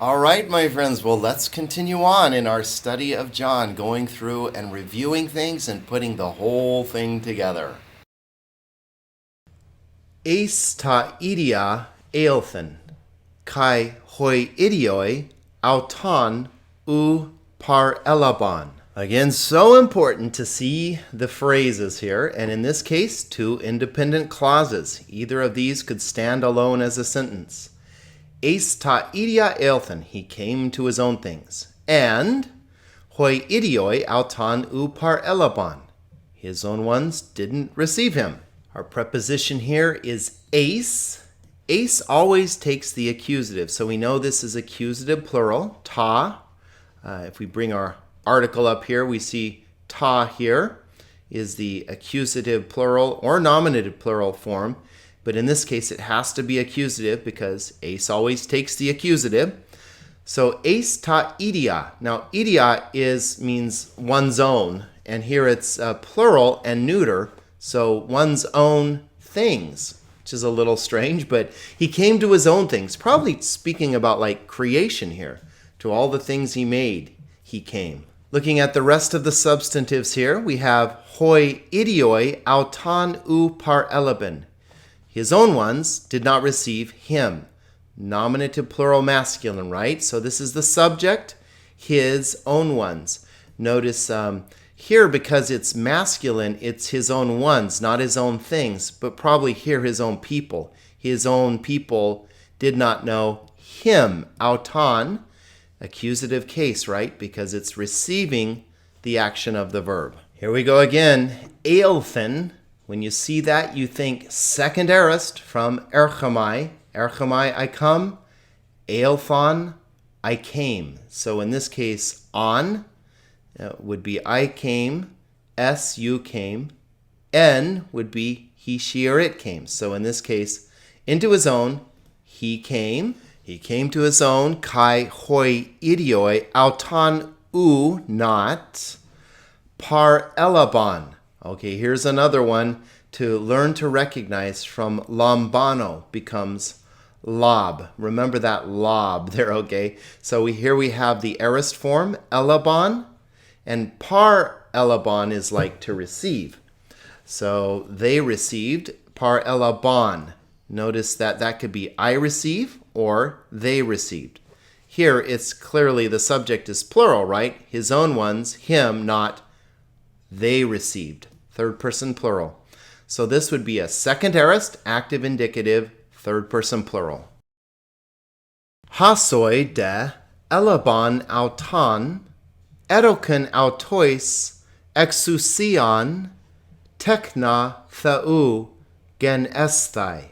All right, my friends. Well, let's continue on in our study of John, going through and reviewing things and putting the whole thing together. Eis ta idia eilthen, kai hoi idioi auton u par elabon. Again, so important to see the phrases here, and in this case, two independent clauses. Either of these could stand alone as a sentence. Eis ta idia eilthen, he came to his own things. And hoi idioi auton u par elabon, his own ones didn't receive him. Our preposition here is eis. Eis always takes the accusative, so we know this is accusative plural, ta. If we bring our article up here, we see ta here is the accusative plural or nominative plural form. But in this case, it has to be accusative because eis always takes the accusative. So eis ta idia. Now, idia means one's own, and here it's plural and neuter, so one's own things, which is a little strange, but he came to his own things. Probably speaking about like creation here. To all the things he made, he came. Looking at the rest of the substantives here, we have hoi idioi auton u par elabon. His own ones did not receive him. Nominative plural masculine, right? So this is the subject, his own ones. Notice here, because it's masculine, it's his own ones, not his own things, but probably here his own people. His own people did not know him. Auton, accusative case, right? Because it's receiving the action of the verb. Here we go again. Eilthen. When you see that, you think second aorist from erchomai. Erchomai, I come. Eilthon, I came. So in this case, on would be I came. S, you came. N would be he, she, or it came. So in this case, into his own, he came. He came to his own. Kai hoi idioi auton u not par elabon. Okay, here's another one to learn to recognize from lambano becomes lob. Remember that lob there, okay? So here we have the aorist form, elabon, and par elabon is like to receive. So they received par elabon. Notice that could be I receive or they received. Here it's clearly the subject is plural, right? His own ones, him, not they received. Third person plural. So this would be a second aorist, active indicative, third person plural. Hasoi de elabon auton, edoken autois, exousion, tekna theu gen esthai.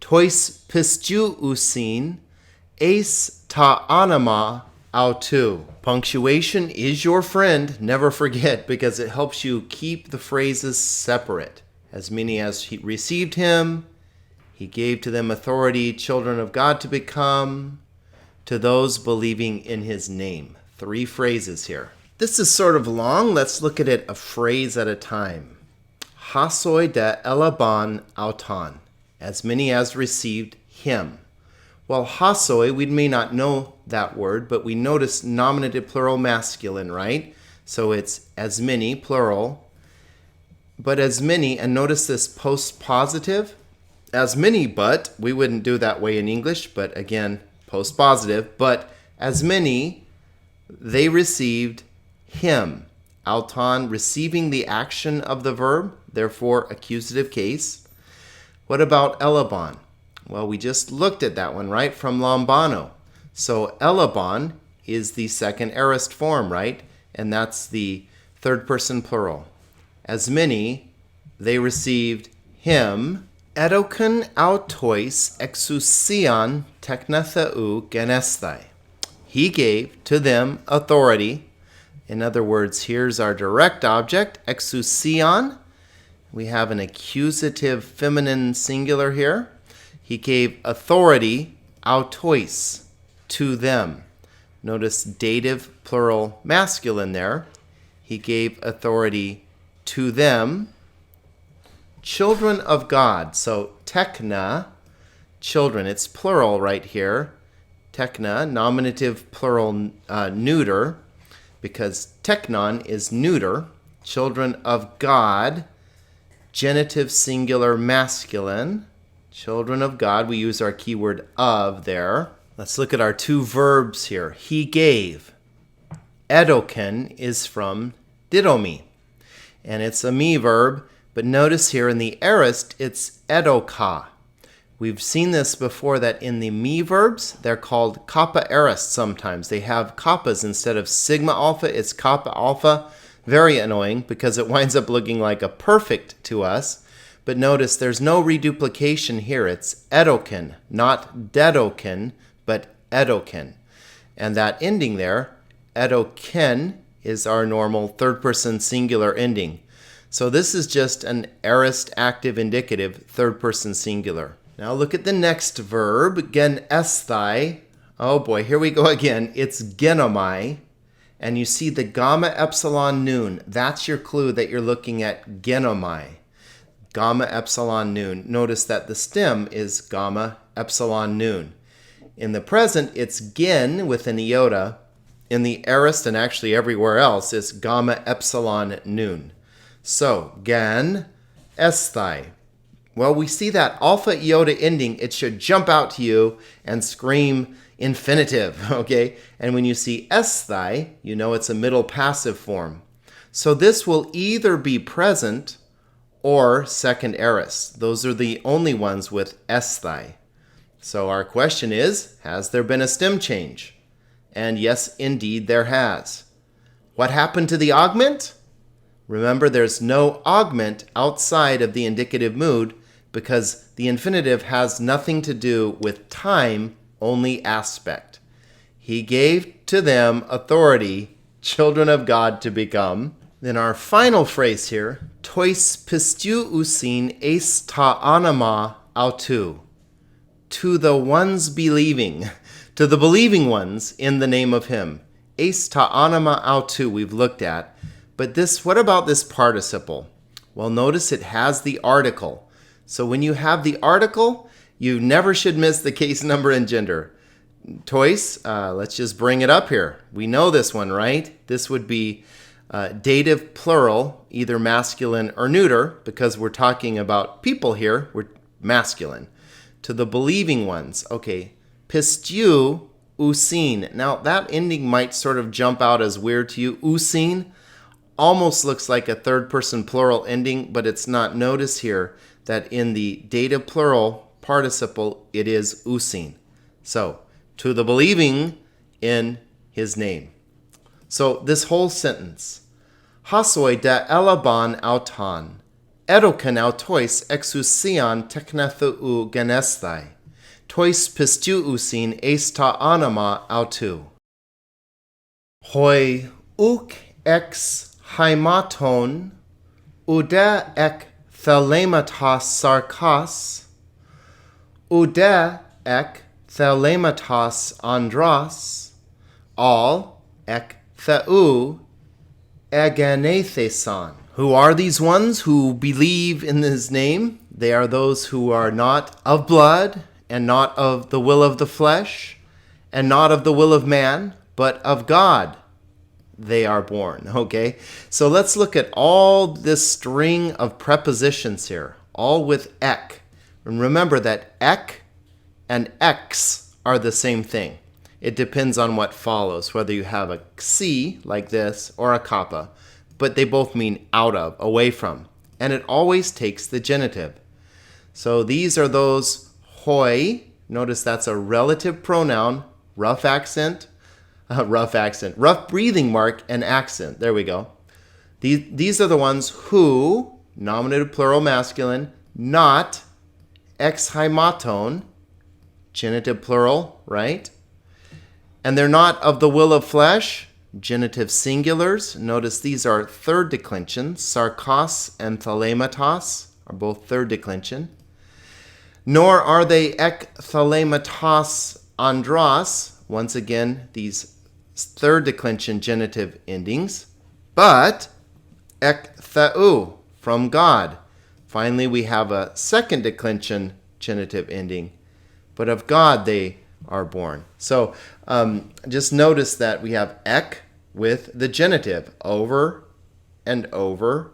Tois pistiu usin, eis ta anima autu. Punctuation is your friend, never forget, because it helps you keep the phrases separate. As many as he received him, he gave to them authority, children of God to become, to those believing in his name. 3 phrases here. This is sort of long. Let's look at it a phrase at a time. Hasoi de elabon auton. As many as received him. Well, hasoi, we may not know that word, but we notice nominative plural masculine, right? So it's as many, plural. But as many, and notice this post-positive. As many, but, we wouldn't do that way in English, but again, post-positive. But as many, they received him. Auton, receiving the action of the verb, therefore accusative case. What about elabon? Well, we just looked at that one, right, from lambano. So elabon is the second aorist form, right? And that's the third person plural. As many, they received him. Edoken autois exousion teknetheu genesthai. He gave to them authority. In other words, here's our direct object, exousion. We have an accusative feminine singular here. He gave authority, autois, to them. Notice dative plural masculine there. He gave authority to them. Children of God. So tekna, children. It's plural right here. Techna, nominative plural neuter, because technon is neuter. Children of God, genitive singular masculine. Children of God, we use our keyword of there. Let's look at our two verbs here. He gave. Edoken is from didomi, and it's a me verb, but notice here in the aorist, it's edoka. We've seen this before, that in the me verbs, they're called kappa aorist sometimes. They have kappas instead of sigma alpha, it's kappa alpha. Very annoying because it winds up looking like a perfect to us. But notice there's no reduplication here. It's edoken, not dedoken, but edoken. And that ending there, edoken, is our normal third person singular ending. So this is just an aorist active indicative third person singular. Now look at the next verb, gen esthai. Oh boy, here we go again. It's genomai. And you see the gamma epsilon nun. That's your clue that you're looking at genomai. Gamma epsilon nun. Notice that the stem is gamma epsilon nun. In the present, it's gen with an iota. In the aorist and actually everywhere else, it's gamma epsilon nun. So, gen esthai. Well, we see that alpha iota ending. It should jump out to you and scream infinitive, okay? And when you see esthai, you know it's a middle passive form. So this will either be present or second aorist. Those are the only ones with esthai. So our question is, has there been a stem change? And yes, indeed, there has. What happened to the augment? Remember, there's no augment outside of the indicative mood because the infinitive has nothing to do with time, only aspect. He gave to them authority, children of God to become. Then our final phrase here, tois pistiu usin eis ta anima autu. To the ones believing, to the believing ones in the name of him. Eis ta anima autu we've looked at. But this, what about this participle? Well, notice it has the article. So when you have the article, you never should miss the case number and gender. Tois, let's just bring it up here. We know this one, right? This would be dative plural, either masculine or neuter, because we're talking about people here. We're masculine. To the believing ones. Okay, pistiu usin. Now that ending might sort of jump out as weird to you. Usin almost looks like a third person plural ending, but it's not. Notice here that in the dative plural participle, it is usin. So, to the believing in his name. So, this whole sentence, hasoi de elaban auton, edoken autois exousian technethou genesthai, tois pistiu usin eis ta anima autou. Hoi uk ex haimaton, ude ek thelematos sarkas, ude ek thelematos andros, all ek theu egenetheson. Who are these ones who believe in his name? They are those who are not of blood, and not of the will of the flesh, and not of the will of man, but of God. They are born, okay? So let's look at all this string of prepositions here, all with ek. And remember that ek and ex are the same thing. It depends on what follows, whether you have a xi like this or a kappa, but they both mean out of, away from. And it always takes the genitive. So these are those hoi. Notice that's a relative pronoun, rough breathing mark and accent. There we go. These are the ones who, nominative plural masculine, not ex haimaton, genitive plural, right? And they're not of the will of flesh, genitive singulars. Notice these are third declension. Sarkos and thelematos are both third declension. Nor are they ek thelematos andros. Once again, these third declension genitive endings, but ek theu, from God. Finally, we have a second declension genitive ending, but of God they are born. So just notice that we have ek with the genitive over and over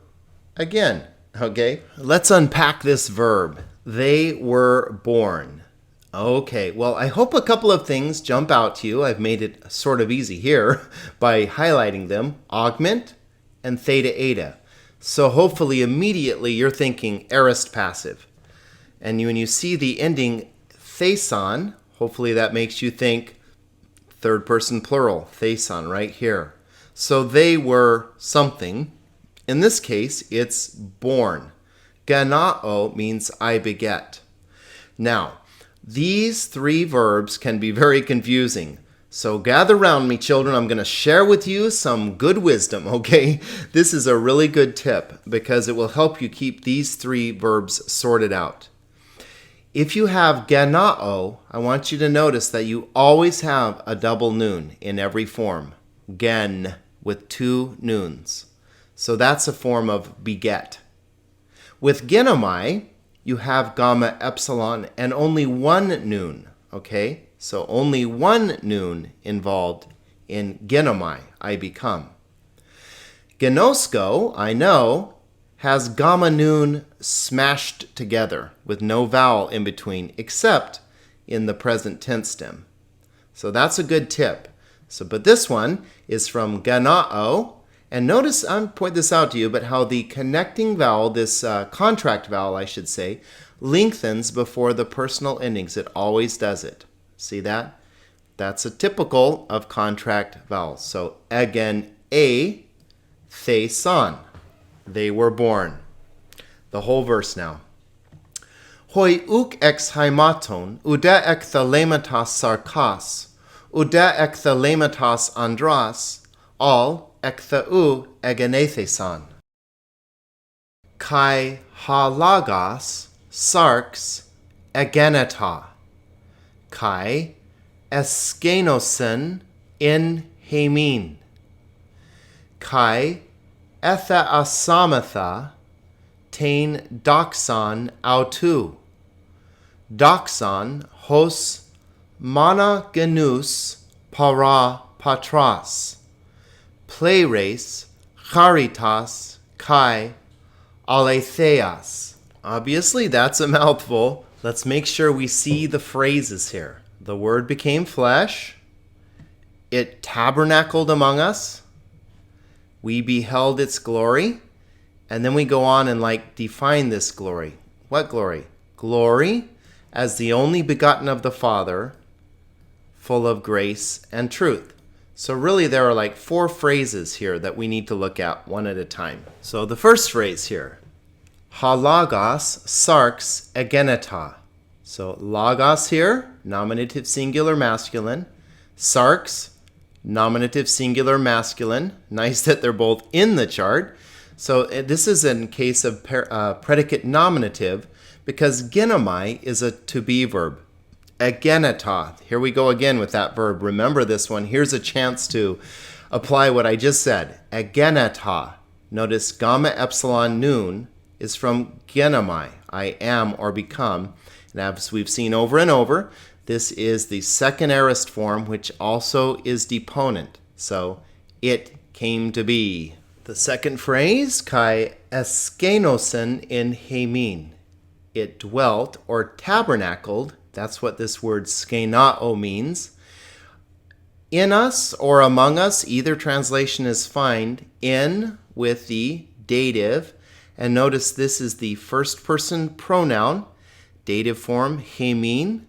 again. Okay, let's unpack this verb. They were born. Okay, well, I hope a couple of things jump out to you. I've made it sort of easy here by highlighting them, augment and theta eta. So hopefully immediately you're thinking aorist passive. And when you see the ending thesan, hopefully that makes you think third person plural, thesan, right here. So they were something. In this case, it's born. Ganao means I beget. Now, these three verbs can be very confusing. So gather round me, children. I'm going to share with you some good wisdom, okay? This is a really good tip because it will help you keep these three verbs sorted out. If you have ganao, I want you to notice that you always have a double noon in every form. Gen with two noons. So that's a form of beget. With genomai, you have gamma epsilon and only one noon, okay? So only one noon involved in genomai, I become. Genosko, I know, has gamma noon smashed together with no vowel in between except in the present tense stem. So that's a good tip. But this one is from ganao. And notice, I'll point this out to you, but how the connecting vowel, this contract vowel, I should say, lengthens before the personal endings. It always does it. See that? That's a typical of contract vowels. So, again, a, the, san. They were born. The whole verse now. Hoi uk ex haimaton, uda ek thalematas sarkas, uda ek thalematas andras, all ekthau egenethesan. Kai halagos sarx egeneta. Kai eskenosen in hemin. Kai etha asamatha tain doxon autu. Doxon hos mana genus para patras. Pleires, charitas, kai, aletheas. Obviously, that's a mouthful. Let's make sure we see the phrases here. The Word became flesh. It tabernacled among us. We beheld its glory. And then we go on and define this glory. What glory? Glory as the only begotten of the Father, full of grace and truth. So really there are four phrases here that we need to look at one at a time. So the first phrase here, halagos sarx egeneta. So logos here, nominative singular masculine. Sarx, nominative singular masculine. Nice that they're both in the chart. So this is in case of predicate nominative because genomai is a to-be verb. Egeneta. Here we go again with that verb. Remember this one. Here's a chance to apply what I just said. Egeneta. Notice gamma epsilon noon is from genomai. I am or become. And as we've seen over and over, this is the second aorist form, which also is deponent. So it came to be. The second phrase, kai eskenosen in hemin. It dwelt or tabernacled. That's what this word skenao means. In us or among us, either translation is fine. In with the dative. And notice this is the first person pronoun. Dative form, hemin.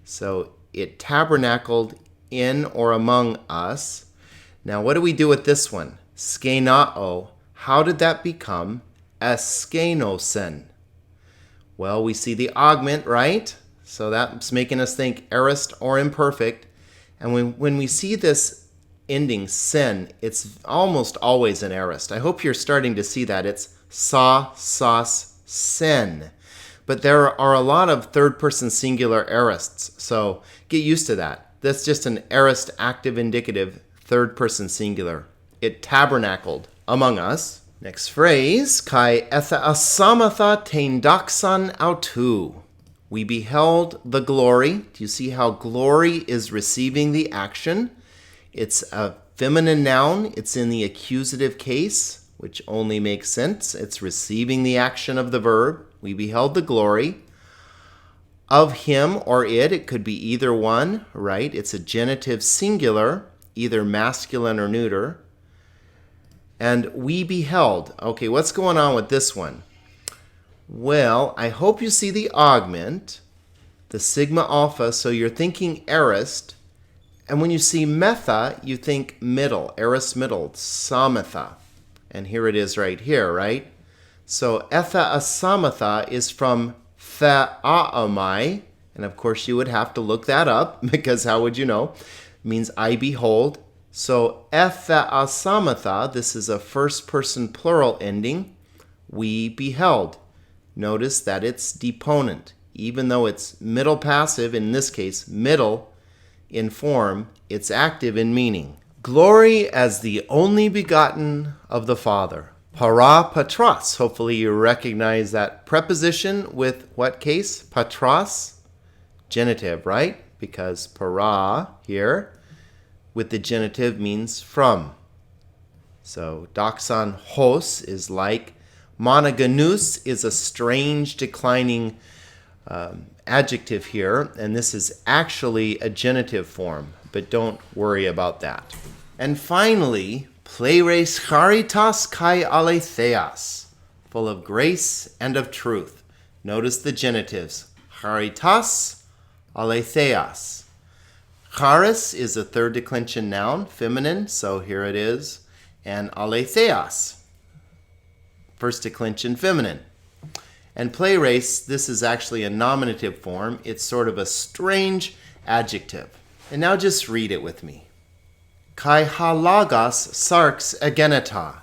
So it tabernacled in or among us. Now what do we do with this one? Skenao. How did that become eskenosen? Well, we see the augment, right? So that's making us think aorist or imperfect. And when we see this ending sen, it's almost always an aorist. I hope you're starting to see that. It's sa, sas, sen. But there are a lot of third-person singular aorists, so get used to that. That's just an aorist active indicative, third-person singular. It tabernacled among us. Next phrase, kai etha asamatha tein doxon autu. We beheld the glory. Do you see how glory is receiving the action? It's a feminine noun. It's in the accusative case, which only makes sense. It's receiving the action of the verb. We beheld the glory of him or it could be either one, right? It's a genitive singular, either masculine or neuter. And we beheld. Okay, what's going on with this one? Well, I hope you see the augment, the sigma alpha, so you're thinking aorist. And when you see metha, you think middle, aorist middle, samatha. And here it is right here, right? So etha asamatha is from theaomai, and of course you would have to look that up, because how would you know? It means I behold. So etha asamatha, this is a first person plural ending. We beheld. Notice that it's deponent. Even though it's middle passive, in this case, middle in form, it's active in meaning. Glory as the only begotten of the Father. Para patros. Hopefully you recognize that preposition with what case? Patros, genitive, right? Because para here with the genitive means from. So doxon hos is like. Monogonous is a strange declining adjective here, and this is actually a genitive form, but don't worry about that. And finally, pleires charitas kai aletheas, full of grace and of truth. Notice the genitives. Charitas, aletheas. Charis is a third declension noun, feminine, so here it is. And aletheas, first declension feminine. And pleires, this is actually a nominative form. It's sort of a strange adjective. And now just read it with me. Kai halagos sarx ageneta,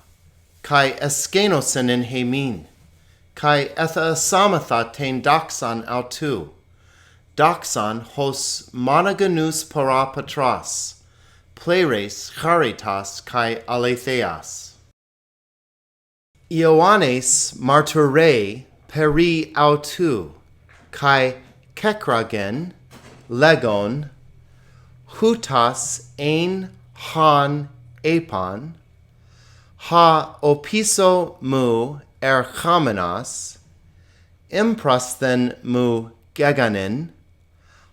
kai eskenosen in hemin, kai etha samatha ten doxon autu, doxon hos monogonous para patros, pleires charitas kai aletheas. Ioannes martyre peri autu, kai kekragen, legon, hutas ein han epon, ha opiso mu erchamenos, imprasthen mu geganin,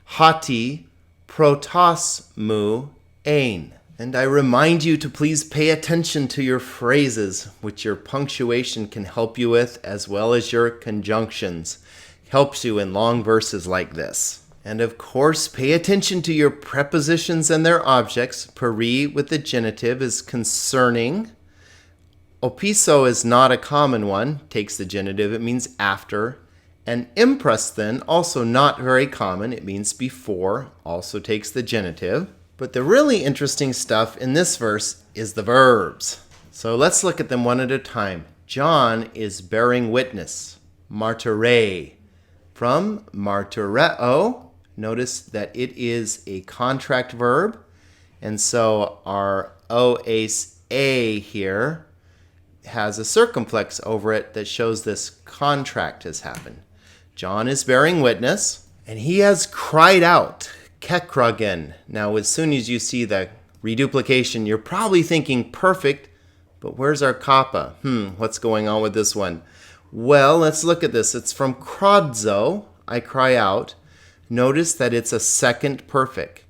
hati protos mu ein. And I remind you to please pay attention to your phrases, which your punctuation can help you with, as well as your conjunctions. Helps you in long verses like this. And of course, pay attention to your prepositions and their objects. Peri with the genitive is concerning. Opiso is not a common one, takes the genitive, it means after. And imprasthen, also not very common, it means before, also takes the genitive. But the really interesting stuff in this verse is the verbs. So let's look at them one at a time. John is bearing witness, martyre. From martyreo, notice that it is a contract verb. And so our oase here has a circumflex over it that shows this contract has happened. John is bearing witness, and he has cried out. Kekragen. Now, as soon as you see the reduplication, you're probably thinking perfect, but where's our kappa? What's going on with this one? Well, let's look at this. It's from krodzo, I cry out. Notice that it's a second perfect.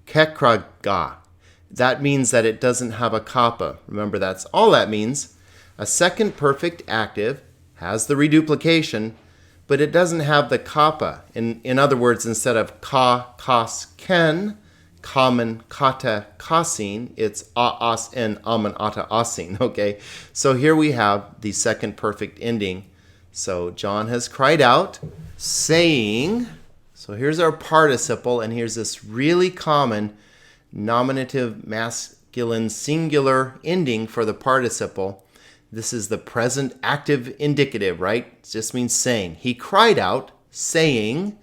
Kekraga. That means that it doesn't have a kappa. Remember, that's all that means. A second perfect active has the reduplication, but it doesn't have the kappa. In other words, instead of ka, kas, ken, kamen, kata, kasin, it's a, as, en, amen, ata, asin, okay? So here we have the second perfect ending. So John has cried out, saying, so here's our participle, and here's this really common nominative masculine singular ending for the participle. This is the present active indicative, right? It just means saying. He cried out, saying.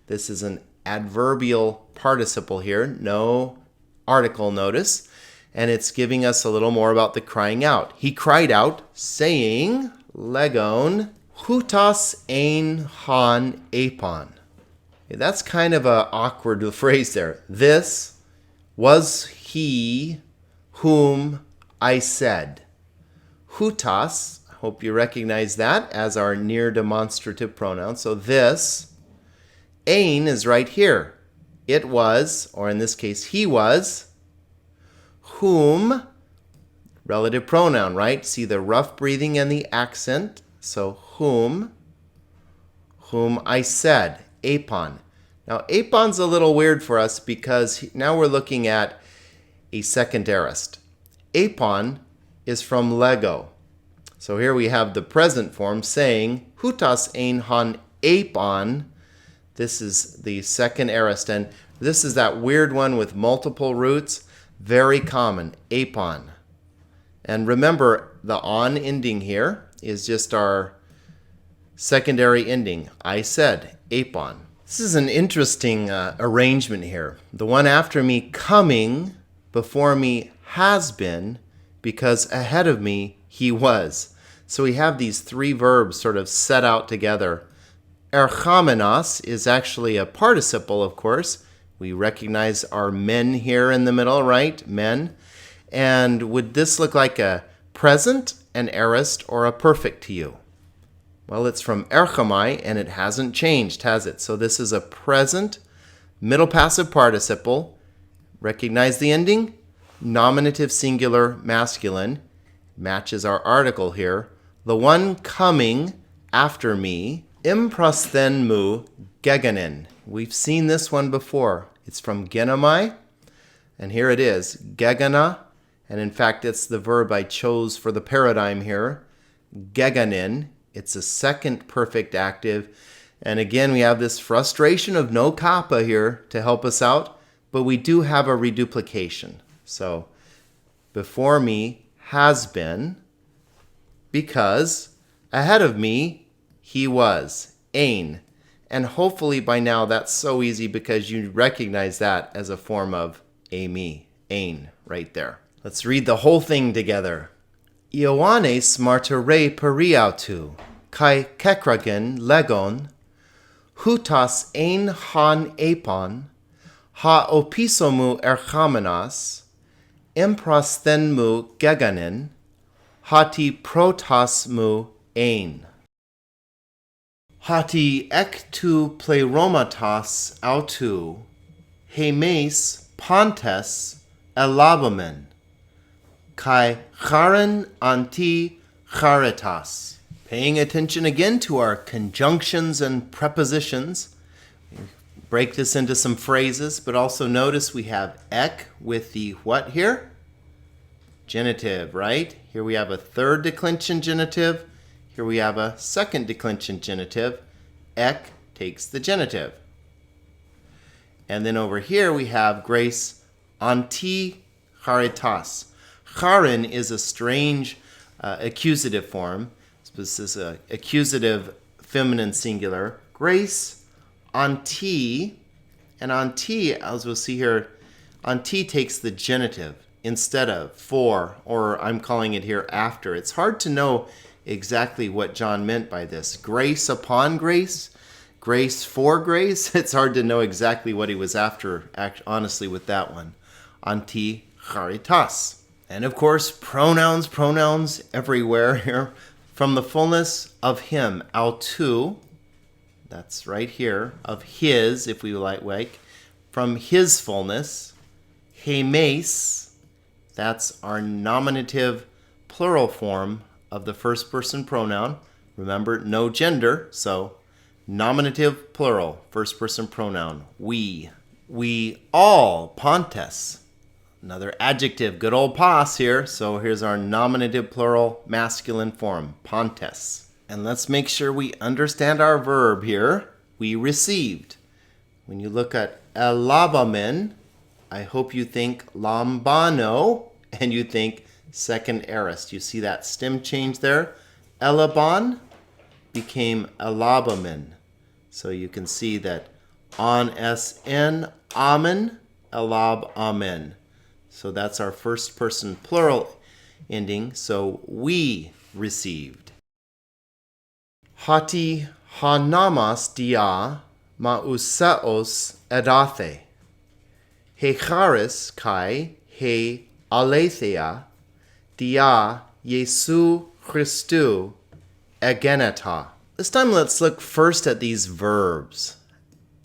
This is an adverbial participle here. No article, notice. And it's giving us a little more about the crying out. He cried out, saying, legon, Hutas ein han apon. Okay, that's kind of an awkward phrase there. This was he whom I said. Hutas, I hope you recognize that as our near demonstrative pronoun. So this, ein is right here. It was, or in this case, he was, whom, relative pronoun, right? See the rough breathing and the accent. So whom I said, apon. Now apon's a little weird for us because now we're looking at a second aorist. Apon is from Lego. So here we have the present form saying, hutas ein han apon. This is the second aorist, and this is that weird one with multiple roots. Very common, apon. And remember, the on ending here is just our secondary ending. I said, apon. This is an interesting arrangement here. The one after me, coming, before me, has been, because ahead of me, he was. So we have these three verbs sort of set out together. Erchamenos is actually a participle, of course. We recognize our men here in the middle, right? Men. And would this look like a present, an aorist, or a perfect to you? Well, it's from erchamai, and it hasn't changed, has it? So this is a present, middle passive participle. Recognize the ending? Nominative singular masculine. Matches our article here. The one coming after me, imprasthenmu geganin. We've seen this one before. It's from genomai, and here it is, gegana, and in fact it's the verb I chose for the paradigm here, geganin. It's a second perfect active, and again we have this frustration of no kappa here to help us out, but we do have a reduplication. So, before me has been, because ahead of me he was, ein. And hopefully by now that's so easy because you recognize that as a form of me, ein, right there. Let's read the whole thing together. Ioannes martyre periautu, kai kekragen legon, hutas ein han apon, ha opisomu erchamenas, imprasthenmu geganin, hati protasmu ein. Hati ektu pleiromatas autu, hemes pontes elabomen, kai charen anti charitas. Paying attention again to our conjunctions and prepositions. Break this into some phrases, but also notice we have ek with the what here? Genitive, right? Here we have a third declension genitive. Here we have a second declension genitive. Ek takes the genitive. And then over here we have grace anti charitas. Charin is a strange accusative form. This is an accusative feminine singular. Grace anti, and anti, as we'll see here, anti takes the genitive instead of for, or I'm calling it here after. It's hard to know exactly what John meant by this. Grace upon grace? Grace for grace? It's hard to know exactly what he was after, honestly, with that one. Anti charitas. And of course, pronouns everywhere here. From the fullness of him, autu, that's right here, of his, if we like, from his fullness, hemes, that's our nominative plural form of the first person pronoun. Remember, no gender, so nominative plural, first person pronoun, we. We all, pontes. Another adjective, good old pos here. So here's our nominative plural masculine form, pontes. And let's make sure we understand our verb here. We received. When you look at elabamen, I hope you think lambano and you think second aorist. You see that stem change there? Elaban became elabamen. So you can see that on sn, amen, elab, amen. So that's our first person plural ending. So we received. Hati hanamas dia mauseos edathe. He charis kai he aletheia dia Jesu Christu egeneta. This time let's look first at these verbs.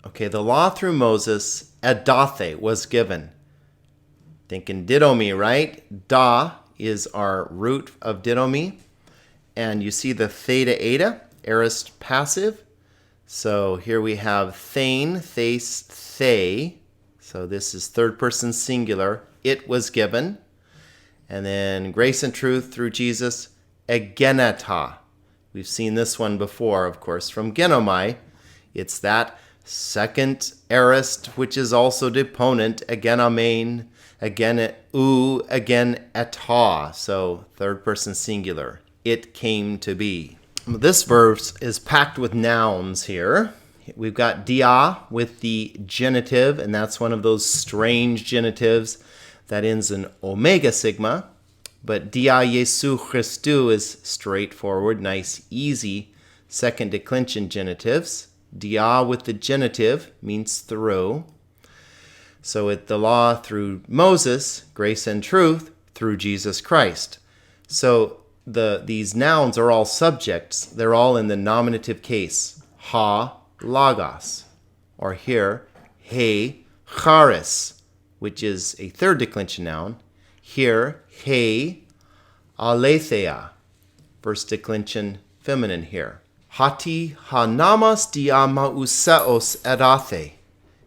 Okay, the law through Moses, edathe, was given. Thinking didomi, right? Da is our root of didomi. And you see the theta eta, aorist passive. So here we have thein, theis, they. So this is third person singular. It was given. And then grace and truth through Jesus, egeneta. We've seen this one before, of course, from genomai. It's that second aorist, which is also deponent, agenomein, again u, again eta. So third person singular. It came to be. This verse is packed with nouns here. We've got dia with the genitive, and that's one of those strange genitives that ends in omega sigma. But dia Jesu Christu is straightforward, nice, easy, second declension genitives. Dia with the genitive means through. So the law through Moses, grace and truth through Jesus Christ. So these nouns are all subjects. They're all in the nominative case. Ha, logos. Or here, he, charis, which is a third declension noun. Here, he, aletheia, first declension feminine here. Hati hanamas dia mauseos edathe.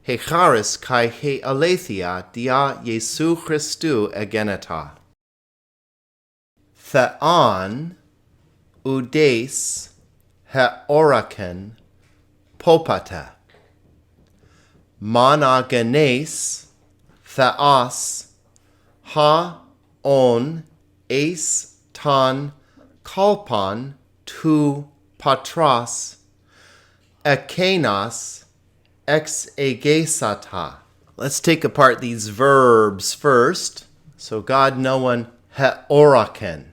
He charis kai he aletheia dia Jesu Christu egeneta. Theon, udes, heoraken, popata. Monogenes, theos, ha, on, eis, ton, kalpon, tu, patros, ekenos, exegesata. Let's take apart these verbs first. So God, no one, heoraken.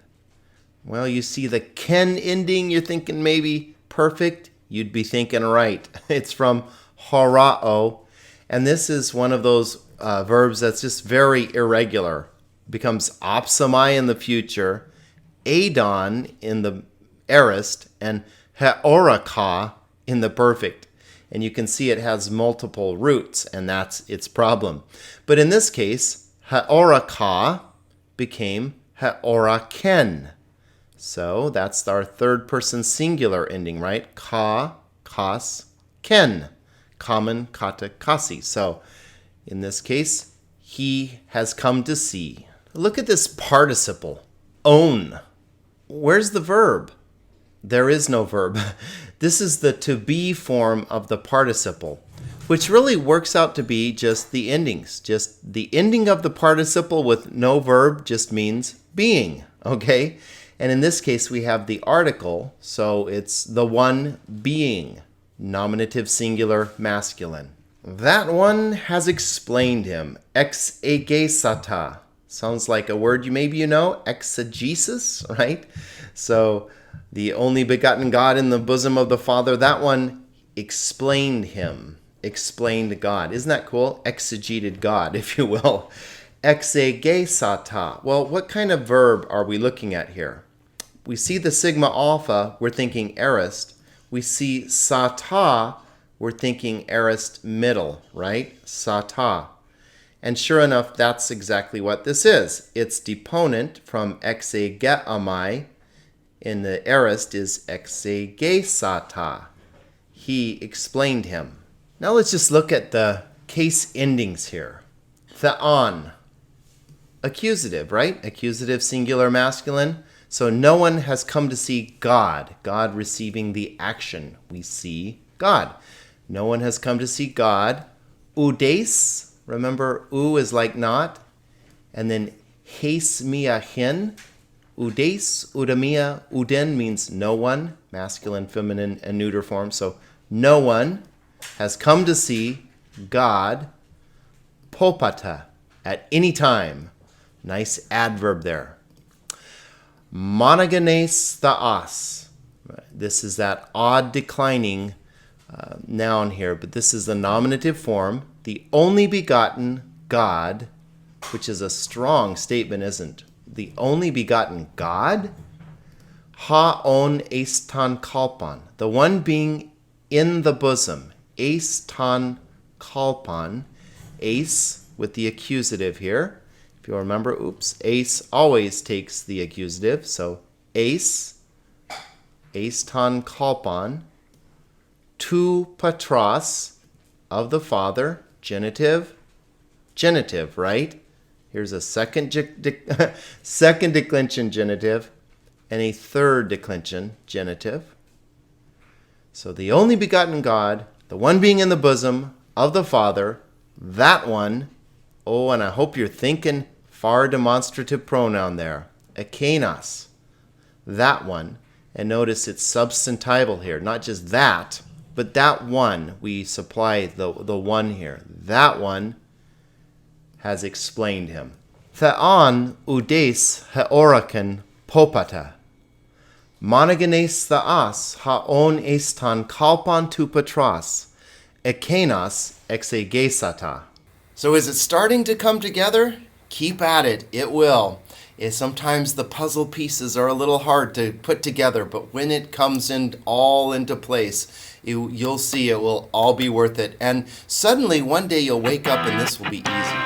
Well, you see the ken ending, you're thinking maybe perfect. You'd be thinking right. It's from horao. And this is one of those verbs that's just very irregular. Becomes opsomai in the future, adon in the aorist, and heoraka in the perfect. And you can see it has multiple roots, and that's its problem. But in this case, heoraka became heoraken. So that's our third person singular ending, right? Ka, kas, ken. Common, kata, kasi. So in this case, he has come to see. Look at this participle, own. Where's the verb? There is no verb. This is the to be form of the participle, which really works out to be just the endings. Just the ending of the participle with no verb just means being, okay? And in this case, we have the article, so it's the one being, nominative singular masculine. That one has explained him. Exegesata. Sounds like a word maybe you know, exegesis, right? So the only begotten God in the bosom of the Father, that one explained him, explained God. Isn't that cool? Exegeted God, if you will. Exegesata. Well, what kind of verb are we looking at here? We see the sigma alpha, we're thinking aorist. We see sata, we're thinking aorist middle, right? Sata. And sure enough, that's exactly what this is. Its deponent from exegeamai in the aorist is exegesata. He explained him. Now let's just look at the case endings here. Theon, accusative, right? Accusative singular masculine. So no one has come to see God. God receiving the action. We see God. No one has come to see God. Udes, remember u is like not. And then heis mia hin. Udes, udamia, uden means no one. Masculine, feminine, and neuter form. So no one has come to see God. Popata, at any time. Nice adverb there. Monogenes theos. This is that odd declining noun here, but this is the nominative form. The only begotten God, which is a strong statement, isn't it? The only begotten God? Ha-on eistan kalpan. The one being in the bosom. Eistan kalpan. Eis with the accusative here. If you'll remember, eis always takes the accusative. So eis, eistan kalpan. Tu patros, of the Father, genitive, right? Here's a second declension genitive and a third declension genitive. So the only begotten God, the one being in the bosom of the Father, that one, and I hope you're thinking far demonstrative pronoun there, ekenos, that one. And notice it's substantival here, not just that, but that one. We supply the one here. That one has explained him. Theon udes heorakan popata. Monogenes theos haon estan kalpan tu patros. Ekenos exegesata. So is it starting to come together? Keep at it. It will. Sometimes the puzzle pieces are a little hard to put together, but when it comes all into place, you'll see it will all be worth it. And suddenly one day you'll wake up and this will be easy.